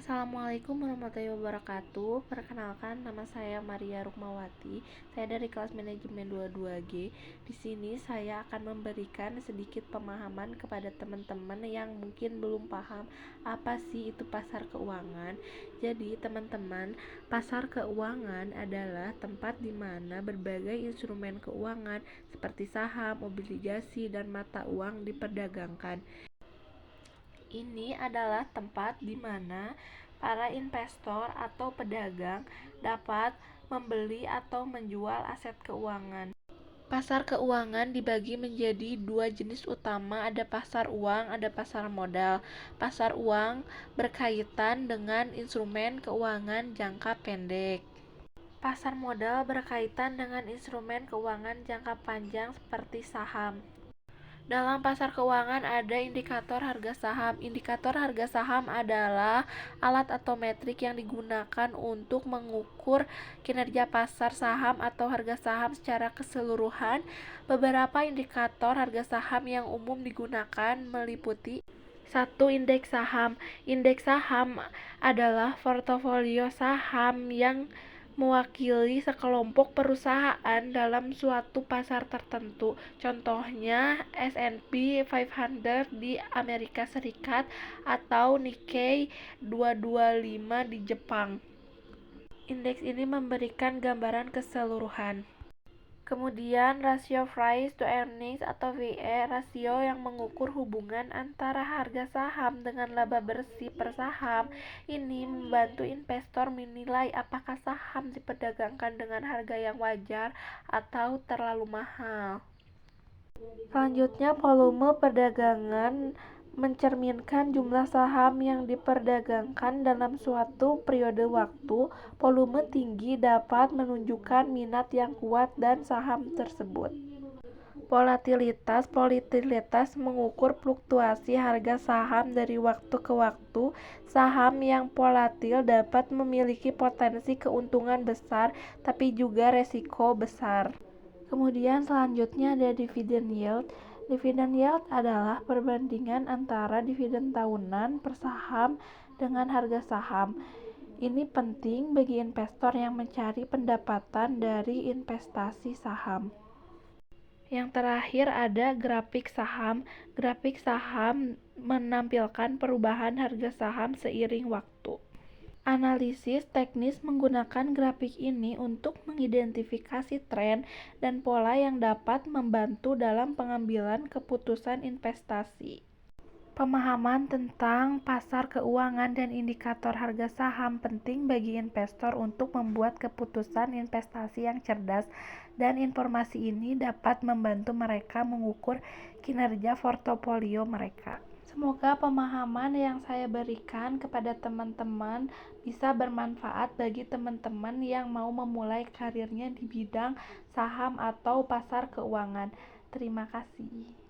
Assalamualaikum warahmatullahi wabarakatuh. Perkenalkan, nama saya Maria Rukmawati. Saya dari kelas manajemen 22G. Di sini saya akan memberikan sedikit pemahaman kepada teman-teman yang mungkin belum paham apa sih itu pasar keuangan. Jadi, teman-teman, pasar keuangan adalah tempat di mana berbagai instrumen keuangan seperti saham, obligasi, dan mata uang diperdagangkan. Ini adalah tempat di mana para investor atau pedagang dapat membeli atau menjual aset keuangan. Pasar keuangan dibagi menjadi dua jenis utama, ada pasar uang, ada pasar modal. Pasar uang berkaitan dengan instrumen keuangan jangka pendek. Pasar modal berkaitan dengan instrumen keuangan jangka panjang seperti saham. Dalam pasar keuangan ada indikator harga saham. Indikator harga saham adalah alat atau metrik yang digunakan untuk mengukur kinerja pasar saham atau harga saham secara keseluruhan. Beberapa indikator harga saham yang umum digunakan meliputi: 1. Indeks saham. Indeks saham adalah portofolio saham yang mewakili sekelompok perusahaan dalam suatu pasar tertentu. Contohnya S&P 500 di Amerika Serikat atau Nikkei 225 di Jepang. Indeks ini memberikan gambaran keseluruhan. Kemudian rasio price to earnings atau PE, rasio yang mengukur hubungan antara harga saham dengan laba bersih per saham. Ini membantu investor menilai apakah saham diperdagangkan dengan harga yang wajar atau terlalu mahal. Selanjutnya, volume perdagangan mencerminkan jumlah saham yang diperdagangkan dalam suatu periode waktu. Volume tinggi dapat menunjukkan minat yang kuat dan saham tersebut. Volatilitas mengukur fluktuasi harga saham dari waktu ke waktu. Saham yang volatil dapat memiliki potensi keuntungan besar, tapi juga resiko besar. Kemudian selanjutnya ada dividend yield. Dividend yield adalah perbandingan antara dividen tahunan per saham dengan harga saham. Ini penting bagi investor yang mencari pendapatan dari investasi saham. Yang terakhir ada grafik saham. Grafik saham menampilkan perubahan harga saham seiring waktu. Analisis teknis menggunakan grafik ini untuk mengidentifikasi tren dan pola yang dapat membantu dalam pengambilan keputusan investasi. Pemahaman tentang pasar keuangan dan indikator harga saham penting bagi investor untuk membuat keputusan investasi yang cerdas, dan informasi ini dapat membantu mereka mengukur kinerja portofolio mereka. Semoga pemahaman yang saya berikan kepada teman-teman bisa bermanfaat bagi teman-teman yang mau memulai karirnya di bidang saham atau pasar keuangan. Terima kasih.